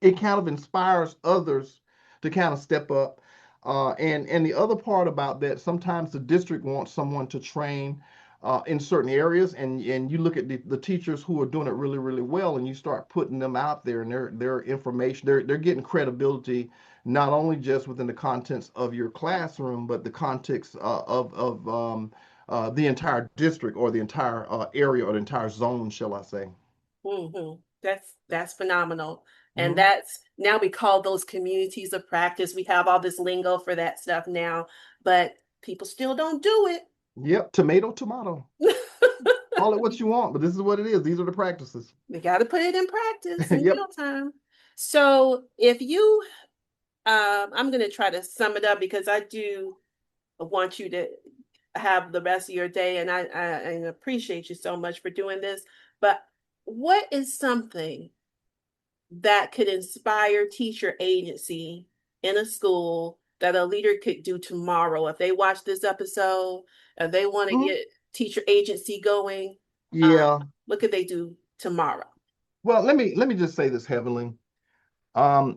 it kind of inspires others to kind of step up. And the other part about that, sometimes the district wants someone to train in certain areas, and you look at the teachers who are doing it really, really well, and you start putting them out there, and their information, they're getting credibility not only just within the contents of your classroom, but the context of the entire district or the entire area or the entire zone, shall I say? That's phenomenal. And Hmm. that's now we call those communities of practice. We have all this lingo for that stuff now, but people still don't do Yep, tomato, tomato. it. Call it what you want, but this is what it is. These are the practices. We got to put it in practice in Yep. real time. So if you, I'm going to try to sum it up because I do want you to. have the rest of your day. And I appreciate you so much for doing this. But what is something that could inspire teacher agency in a school that a leader could do tomorrow if they watch this episode and they want to Mhm. get teacher agency going? Yeah. What could they do tomorrow? Well, let me just say this, Heavenly.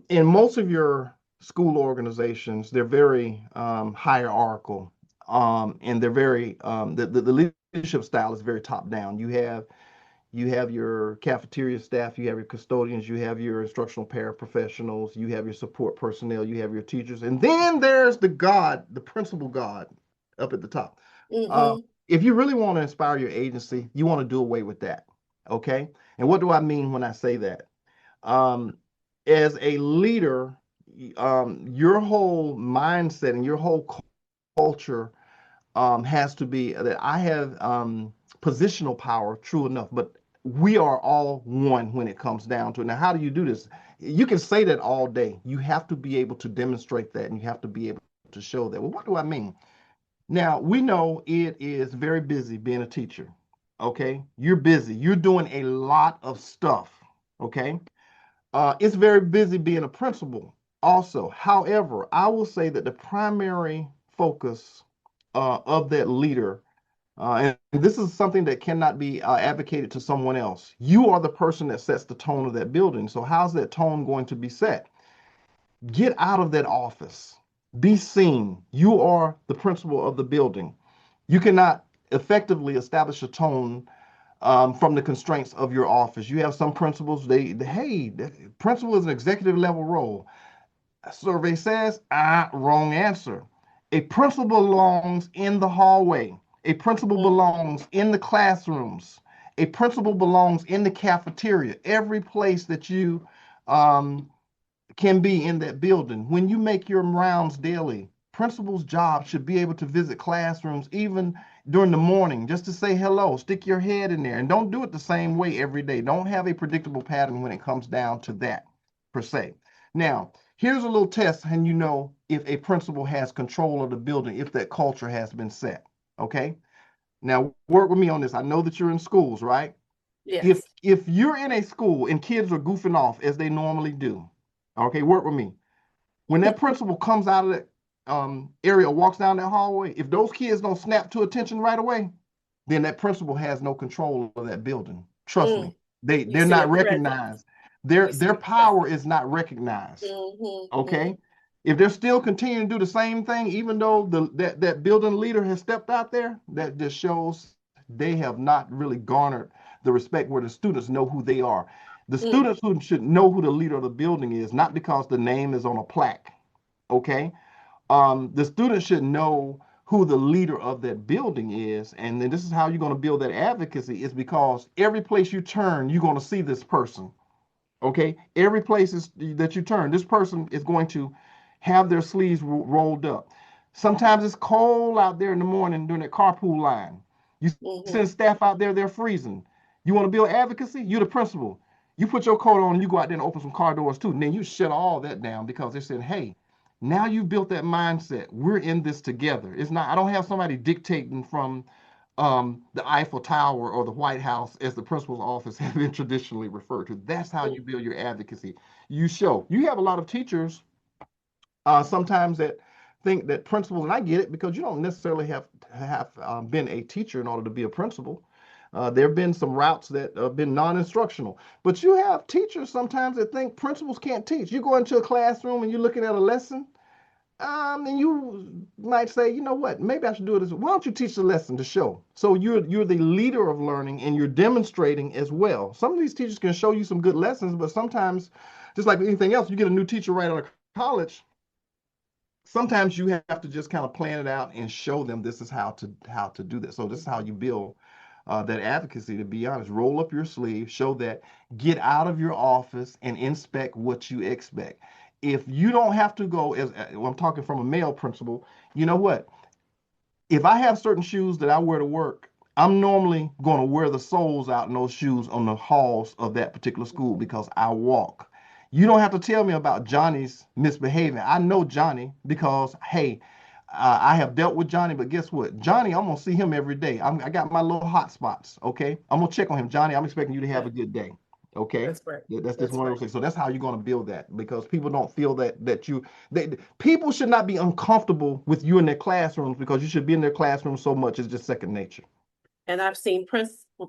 In most of your school organizations, they're very hierarchical, and they're very the leadership style is very top down. You have your cafeteria staff, you have your custodians, you have your instructional paraprofessionals, you have your support personnel, you have your teachers, and then there's the God, the principal God, up at the top. Uh, Mm-hmm. if you really want to inspire your agency, you want to do away with that. Okay. And what do I mean when I say that? Um, as a leader, your whole mindset and your whole culture has to be that I have positional power, true enough, but we are all one when it comes down to it. Now, how do you do this? You can say that all day. You have to be able to demonstrate that and you have to be able to show that. Well, what do I mean? Now, we know it is very busy being a teacher. Okay. You're busy, you're doing a lot of stuff. Okay. It's very busy being a principal also. However, I will say that the primary focus of that leader, and this is something that cannot be advocated to someone else. You are the person that sets the tone of that building. So, how's that tone going to be set? Get out of that office, be seen. You are the principal of the building. You cannot effectively establish a tone from the constraints of your office. You have some principals, hey, the principal is an executive level role. A survey says, wrong answer. A principal belongs in the hallway. A principal belongs in the classrooms. A principal belongs in the cafeteria. Every place that you um, can be in that building. When you make your rounds daily, principal's job should be able to visit classrooms even during the morning just to say hello, stick your head in there, and don't do it the same way every day. Don't have a predictable pattern when it comes down to that, per se. Now, here's a little test, and you know if a principal has control of the building, if that culture has been set. Okay? Now, work with me on this. I know that you're in schools, right? if Yes. if you're in a school and kids are goofing off as they normally do, okay, work with me. When that principal comes out of that area, walks down that hallway, if those kids don't snap to attention right away, then that principal has no control of that building. Trust me, Mm. they You they're see a not presence. recognized. Their You see their a presence. power is not recognized. Mm-hmm. Okay, if they're still continuing to do the same thing, even though that building leader has stepped out there, that just shows they have not really garnered the respect where the students know who they are. The Mm-hmm. students who should know who the leader of the building is, not because the name is on a plaque. Okay, the students should know who the leader of that building is, and then this is how you're going to build that advocacy. Is because every place you turn, you're going to see this person. Okay, every place that you turn, this person is going to have their sleeves rolled up. Sometimes it's cold out there in the morning during that carpool line. You Mm-hmm. send staff out there, they're freezing. You want to build advocacy? You're the principal. You put your coat on and you go out there and open some car doors too. And then you shut all that down because they're saying, hey, now you've built that mindset. We're in this together. It's not, I don't have somebody dictating from the Eiffel Tower or the White House, as the principal's office have been traditionally referred to. That's how you build your advocacy. You show. You have a lot of teachers sometimes that think that principals, and I get it because you don't necessarily have been a teacher in order to be a principal. There have been some routes that have been non-instructional, but you have teachers sometimes that think principals can't teach. You go into a classroom and you're looking at a lesson, and you might say, you know what, maybe I should do it this. Why don't you teach the lesson to show? So you're the leader of learning and you're demonstrating as well. Some of these teachers can show you some good lessons, but sometimes, just like anything else, you get a new teacher right out of college. Sometimes you have to just kind of plan it out and show them this is how to do this. So this is how you build that advocacy. To be honest, roll up your sleeve, show that, get out of your office and inspect what you expect. If you don't have to go, as well, I'm talking from a male principal, you know what? If I have certain shoes that I wear to work, I'm normally going to wear the soles out in those shoes on the halls of that particular school Mm-hmm. because I walk. You don't have to tell me about Johnny's misbehaving. I know Johnny because, hey, I have dealt with Johnny, but guess what? Johnny, I'm gonna see him every day. I got my little hot spots. Okay, I'm gonna check on him. Johnny, I'm expecting you to have a Right. good day. Okay, That's right. that's just That's one of right. those things. So that's how you're gonna build that because people don't feel people should not be uncomfortable with you in their classrooms because you should be in their classroom so much. It's just second nature. And I've seen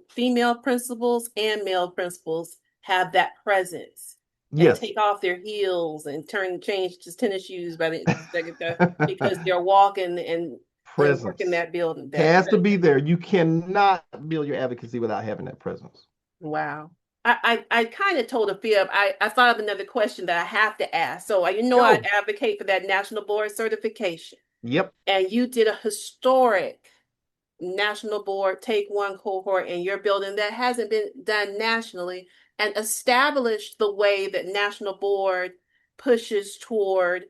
female principals and male principals have that presence and Yes, take off their heels and change to tennis shoes by the second time because they're walking and working presence that building, that has to presence. be there. You cannot build your advocacy without having that presence. Wow. I kind of told a fib. I thought of another question that I have to ask. So you know I Go. advocate for that national board certification. Yep. And you did a historic national board take one cohort in your building that hasn't been done nationally and established the way that national board pushes toward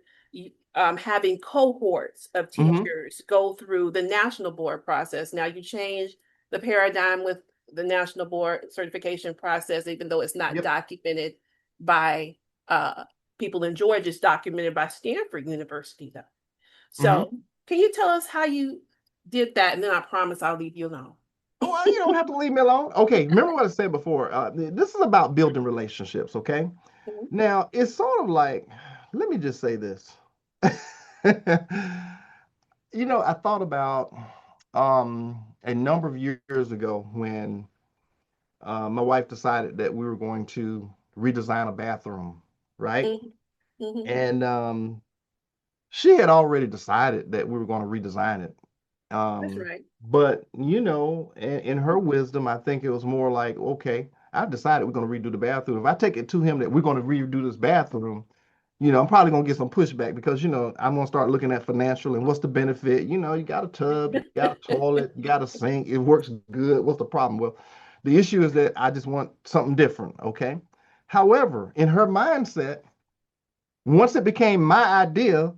having cohorts of Hmm. teachers go through the national board process. Now you change the paradigm with the national board certification process, even though it's not Yep. documented by uh, people in Georgia, it's documented by Stanford University, though. So, Hmm. can you tell us how you did that? And then I promise I'll leave you alone. Well, you don't have to leave me alone. Okay, remember what I said before. This is about building relationships, okay? Now, it's sort of like, let me just say this. I thought about a number of years ago when my wife decided that we were going to redesign a bathroom, right? Mm-hmm. Mm-hmm. And she had already decided that we were going to redesign it. That's Um, right. but in her wisdom, I think it was more like, okay, I've decided we're going to redo the bathroom. If I take it to him that we're going to redo this bathroom, I'm probably going to get some pushback because, I'm going to start looking at financial and what's the benefit. You got a tub, you got a toilet, you got a sink, it works good. What's the problem? Well, the issue is that I just want something different. Okay. However, in her mindset, once it became my idea,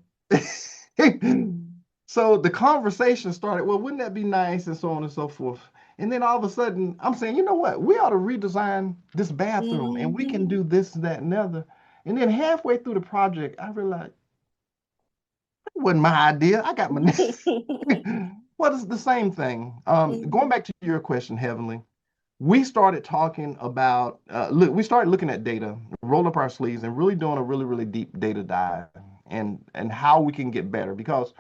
so the conversation started, well, wouldn't that be nice? And so on and so forth. And then all of a sudden, I'm saying, you know what? We ought to redesign this bathroom and we can Mm-hmm. do this, that, and the other. And then halfway through the project, I realized it wasn't my idea. I got my. Well, it's the same thing. Going back to your question, Heavenly, we started talking about look, we started looking at data, roll up our sleeves, and really doing a really, really deep data dive and how we can get better because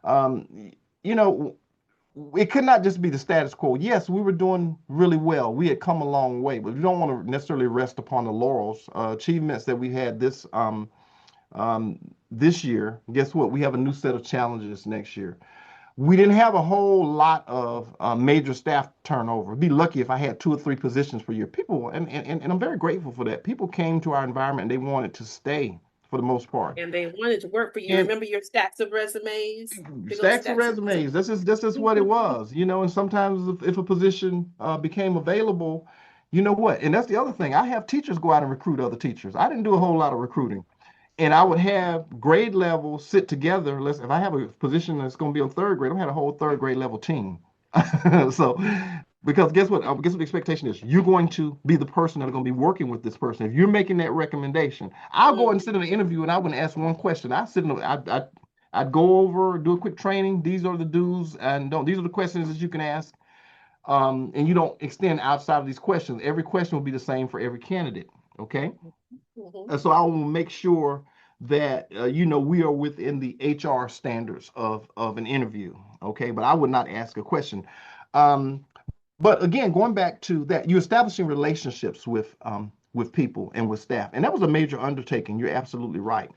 um, you know it could not just be the status quo. Yes, we were doing really well. We had come a long way, but we don't want to necessarily rest upon the laurels. Achievements that we had this year. Guess what? We have a new set of challenges next year. We didn't have a whole lot of major staff turnover. Be lucky if I had 2 or 3 positions per year. People, and I'm very grateful for that. People came to our environment and they wanted to stay for the most part. And they wanted to work for you. And Remember your stacks of resumes? Big old stacks of stacks of resumes. resumes. This is what it was, And sometimes if a position became available, you know what? And that's the other thing. I have teachers go out and recruit other teachers. I didn't do a whole lot of recruiting. And I would have grade levels sit together. If I have a position that's going to be on third grade, I'm gonna have a whole third grade level team. So, because guess what? Guess what the expectation is? You're going to be the person that's going to be working with this person. If you're making that recommendation, I'll go and sit in an interview and I wouldn't ask one question. I'd go over, do a quick training. These are the do's and don't. These are the questions that you can ask. And you don't extend outside of these questions. Every question will be the same for every candidate. Okay. Mm-hmm. And so I will make sure that we are within the HR standards of an interview. Okay, but I would not ask a question. Um, but again, going back to that, you're establishing relationships with people and with staff, and that was a major undertaking. You're absolutely right.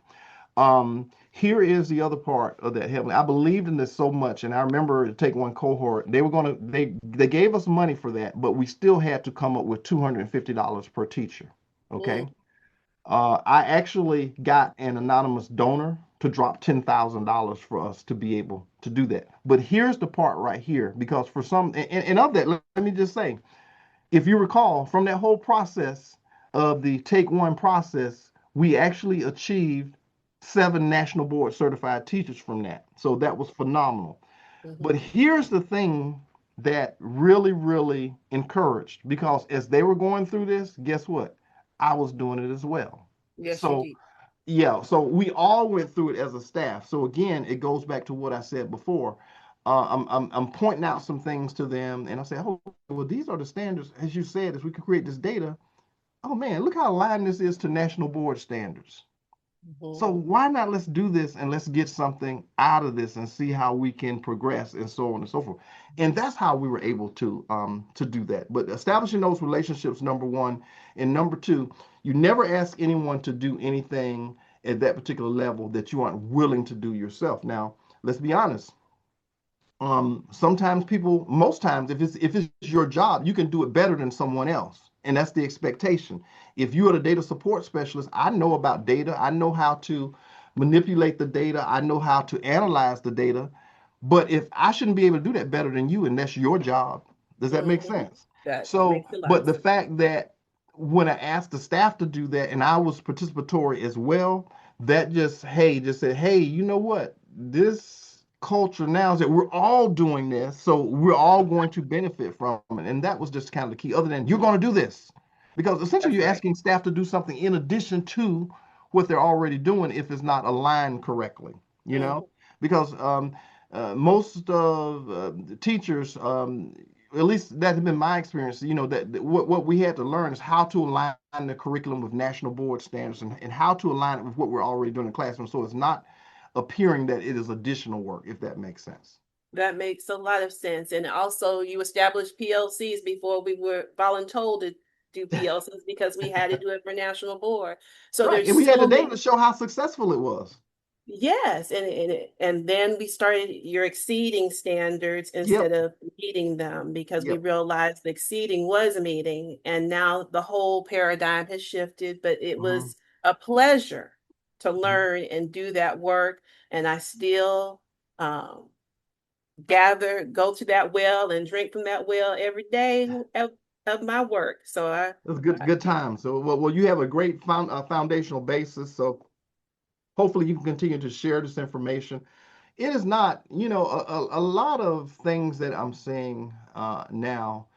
Here is the other part of that heavenly. I believed in this so much, and I remember to take one cohort. They gave us money for that, but we still had to come up with $250 per teacher. Okay. Mm-hmm. I actually got an anonymous donor to drop $10,000 for us to be able to do that. But here's the part right here, because for some, and of that, let me just say, if you recall from that whole process of the Take One process, we actually achieved 7 national board certified teachers from that. So that was phenomenal. Mm-hmm. But here's the thing that really, really encouraged, because as they were going through this, guess what? I was doing it as well. Yes, you So did. Yeah, so we all went through it as a staff. So again, it goes back to what I said before. I'm pointing out some things to them, and I say, oh, well, these are the standards. As you said, as we can create this data. Oh man, look how aligned this is to national board standards. So Mhm. why not let's do this and let's get something out of this and see how we can progress and so on and so forth. And that's how we were able to do that. But establishing those relationships, number one, and number two, you never ask anyone to do anything at that particular level that you aren't willing to do yourself. Now, let's be honest, sometimes people, most times, if it's your job, you can do it better than someone else, and that's the expectation. If you are the data support specialist, I know about data, I know how to manipulate the data, I know how to analyze the data, but if I shouldn't be able to do that better than you, and that's your job. Does that make Mhm. sense? That So makes a lot but of the sense. fact that when I asked the staff to do that and I was participatory as well, that just said, hey, you know what, this culture now is that we're all doing this, so we're all going to benefit from it. And that was just kind of the key, other than you're going to do this. Because essentially That's you're right. asking staff to do something in addition to what they're already doing if it's not aligned correctly, you know? Mhm. Because most of the teachers, at least that has been my experience, that what we had to learn is how to align the curriculum with national board standards and how to align it with what we're already doing in the classroom. So it's not appearing that it is additional work, if that makes sense. That makes a lot of sense. And also, you established PLCs before we were voluntold to do PLCs because we had to do it for national board. So Right. there's And we had the so data to many. show how successful it was. Yes, and then we started you're exceeding standards instead Yep. of meeting them because we Yep. realized the exceeding was a meeting, and now the whole paradigm has shifted. But it Hmm. was a pleasure to Hmm. learn and do that work, and I still um, go to that well and drink from that well every day of my work. So It was good time. So well, you have a great foundational basis. So hopefully you can continue to share this information. It is not, a lot of things that I'm seeing now.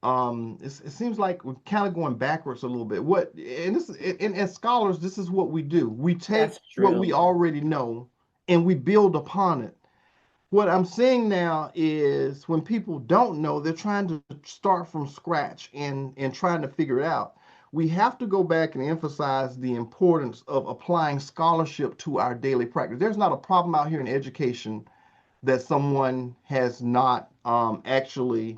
It seems like we're kind of going backwards a little bit. And as scholars, this is what we do. We take that's what we true. already know and we build upon it. What I'm seeing now is when people don't know, they're trying to start from scratch and trying to figure it out. We have to go back and emphasize the importance of applying scholarship to our daily practice. There's not a problem out here in education that someone has not actually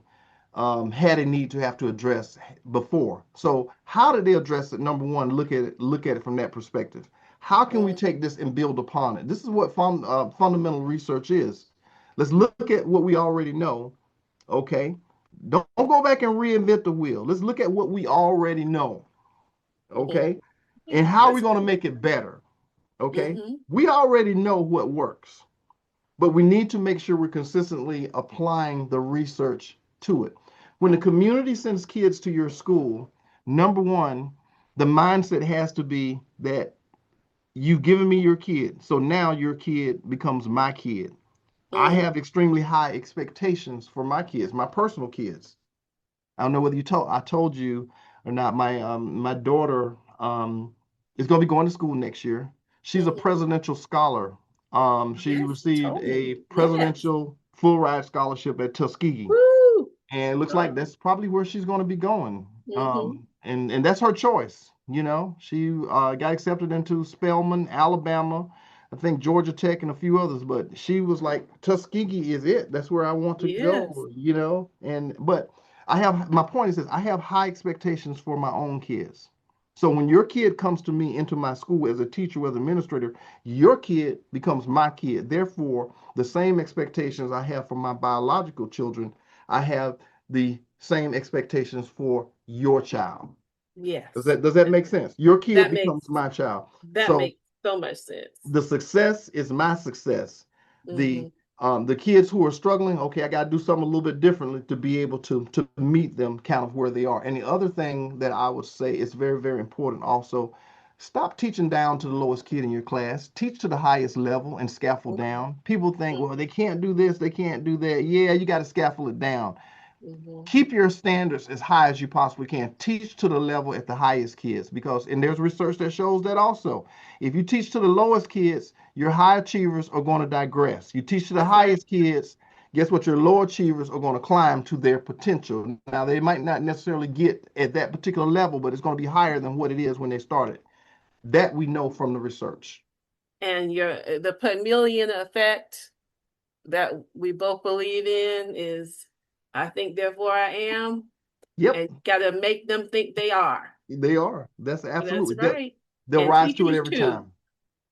had a need to have to address before. So how did they address it? Number one, look at it from that perspective. How can we Mm, take this and build upon it? This is what fundamental research is. Let's look at what we already know. Okay, don't go back and reinvent the wheel. Let's look at what we already know. mhm. Okay, and how are we That's going to true. make it better? Okay, Hmm. we already know what works, but we need to make sure we're consistently applying the research to it. When the community sends kids to your school, number one, the mindset has to be that you've given me your kid, so now your kid becomes my kid. I Mm, have extremely high expectations for my kids, my personal kids. I don't know whether I told you or not. My daughter is going to be going to school next year. She's a hmm. presidential scholar. She Yes, you received told me. a Yes. presidential full ride scholarship at Tuskegee, Woo! and it looks like Oh, that's probably where she's going to be going. hmm. And that's her choice. She got accepted into Spelman, Alabama, I think Georgia Tech, and a few others. But she was like, Tuskegee is it. That's where I want to Yes. go. And but I have my point is this: I have high expectations for my own kids. So when your kid comes to me into my school as a teacher, as an administrator, your kid becomes my kid. Therefore, the same expectations I have for my biological children, I have the same expectations for your child. Does Yes. that does that make sense? Your kid That makes becomes my child. that So makes so much sense. the success is my success. The Hmm. the kids who are struggling, okay, I got to do something a little bit differently to be able to meet them kind of where they are. And the other thing that I would say is very, very important also, stop teaching down to the lowest kid in your class. Teach to the highest level and scaffold Hmm. down. People think, well, they can't do this, they can't do that. Yeah, you got to scaffold it down. Mhm. Keep your standards as high as you possibly can. Teach to the level at the highest kids, because, and there's research that shows that also. If you teach to the lowest kids, your high achievers are going to digress. You teach to the That's right. highest kids, guess what? Your low achievers are going to climb to their potential. Now, they might not necessarily get at that particular level, but it's going to be higher than what it is when they started. That we know from the research. And the Pygmalion effect that we both believe in is, I think, therefore I am, Yep, and got to make them think they are. they are. That's That's absolutely. right. They'll And rise to it teachers every too. time.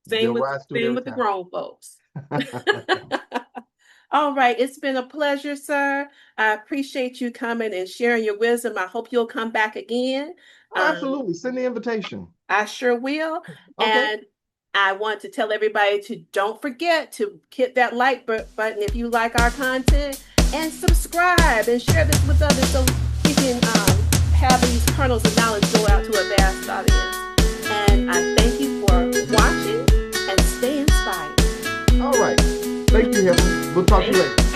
Same They'll with rise to it same every with the time. grown folks. All right, it's been a pleasure, sir. I appreciate you coming and sharing your wisdom. I hope you'll come back again. Oh, Um, absolutely. Send the invitation. I sure will. Okay. And I want to tell everybody to don't forget to hit that like button if you like our content, and subscribe and share this with others so we can have these kernels of knowledge go out to a vast audience. And I thank you for watching, and stay inspired. All right. Thank you, Heather. We'll talk to you Thank later.